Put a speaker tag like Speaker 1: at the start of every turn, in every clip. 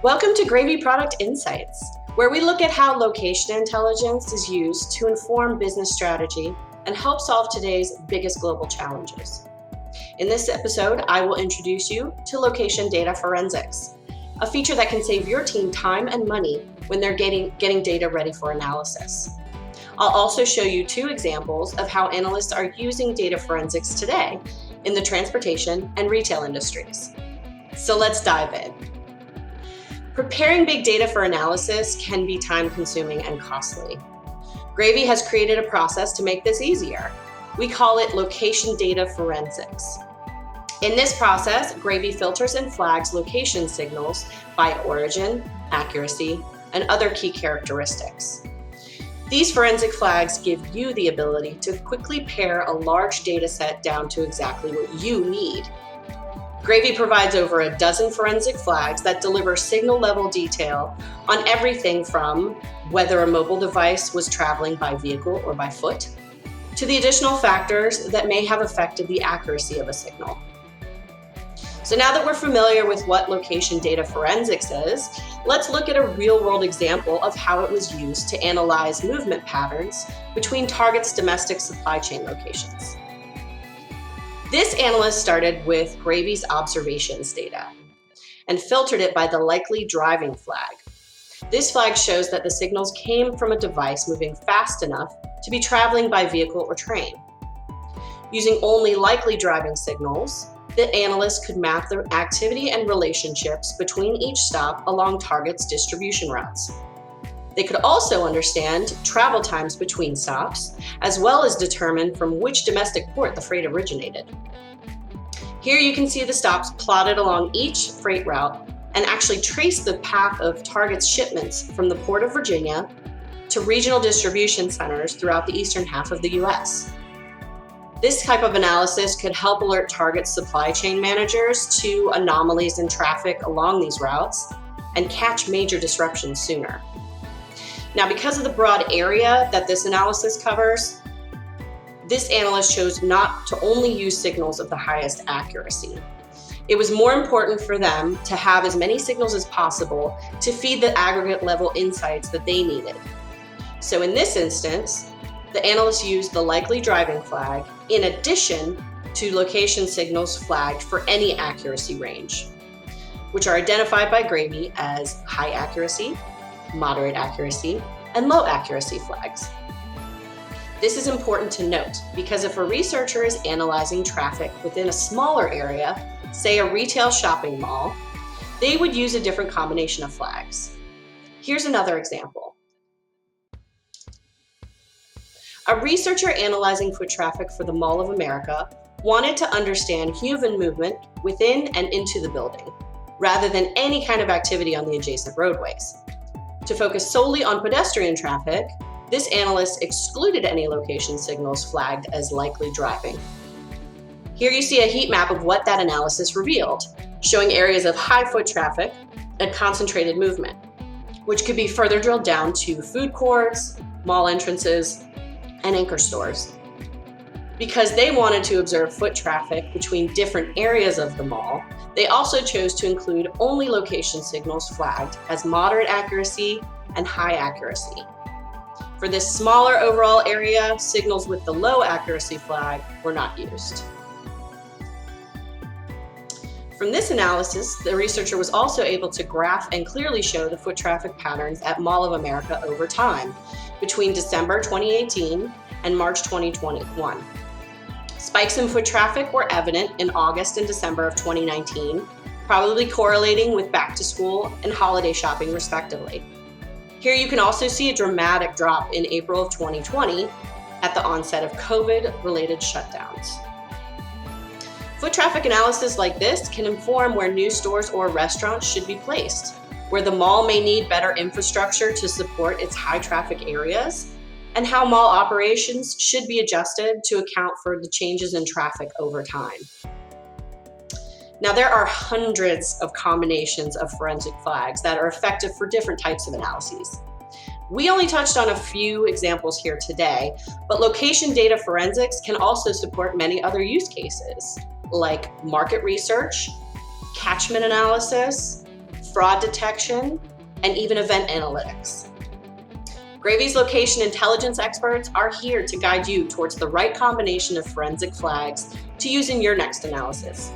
Speaker 1: Welcome to Gravy Product Insights, where we look at how location intelligence is used to inform business strategy and help solve today's biggest global challenges. In this episode, I will introduce you to location data forensics, a feature that can save your team time and money when they're getting data ready for analysis. I'll also show you two examples of how analysts are using data forensics today in the transportation and retail industries. So let's dive in. Preparing big data for analysis can be time-consuming and costly. Gravy has created a process to make this easier. We call it location data forensics. In this process, Gravy filters and flags location signals by origin, accuracy, and other key characteristics. These forensic flags give you the ability to quickly pare a large data set down to exactly what you need. Gravy provides over a dozen forensic flags that deliver signal-level detail on everything from whether a mobile device was traveling by vehicle or by foot, to the additional factors that may have affected the accuracy of a signal. So now that we're familiar with what location data forensics is, let's look at a real-world example of how it was used to analyze movement patterns between Target's domestic supply chain locations. This analyst started with Gravy's observations data and filtered it by the likely driving flag. This flag shows that the signals came from a device moving fast enough to be traveling by vehicle or train. Using only likely driving signals, the analyst could map the activity and relationships between each stop along Target's distribution routes. They could also understand travel times between stops, as well as determine from which domestic port the freight originated. Here you can see the stops plotted along each freight route and actually trace the path of Target's shipments from the Port of Virginia to regional distribution centers throughout the eastern half of the US. This type of analysis could help alert Target's supply chain managers to anomalies in traffic along these routes and catch major disruptions sooner. Now, because of the broad area that this analysis covers, this analyst chose not to only use signals of the highest accuracy. It was more important for them to have as many signals as possible to feed the aggregate level insights that they needed. So in this instance, the analyst used the likely driving flag in addition to location signals flagged for any accuracy range, which are identified by Gravy as high accuracy, moderate accuracy, and low accuracy flags. This is important to note because if a researcher is analyzing traffic within a smaller area, say a retail shopping mall, they would use a different combination of flags. Here's another example. A researcher analyzing foot traffic for the Mall of America wanted to understand human movement within and into the building, rather than any kind of activity on the adjacent roadways. To focus solely on pedestrian traffic, this analyst excluded any location signals flagged as likely driving. Here you see a heat map of what that analysis revealed, showing areas of high foot traffic and concentrated movement, which could be further drilled down to food courts, mall entrances, and anchor stores. Because they wanted to observe foot traffic between different areas of the mall, they also chose to include only location signals flagged as moderate accuracy and high accuracy. For this smaller overall area, signals with the low accuracy flag were not used. From this analysis, the researcher was also able to graph and clearly show the foot traffic patterns at Mall of America over time, between December 2018 and March 2021. Spikes in foot traffic were evident in August and December of 2019, probably correlating with back to school and holiday shopping respectively. Here you can also see a dramatic drop in April of 2020 at the onset of COVID-related shutdowns. Foot traffic analysis like this can inform where new stores or restaurants should be placed, where the mall may need better infrastructure to support its high traffic areas, and how mall operations should be adjusted to account for the changes in traffic over time. Now, there are hundreds of combinations of forensic flags that are effective for different types of analyses. We only touched on a few examples here today, but location data forensics can also support many other use cases, like market research, catchment analysis, fraud detection, and even event analytics. Gravy's location intelligence experts are here to guide you towards the right combination of forensic flags to use in your next analysis.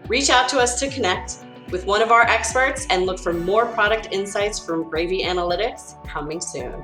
Speaker 1: Reach out to us to connect with one of our experts and look for more product insights from Gravy Analytics coming soon.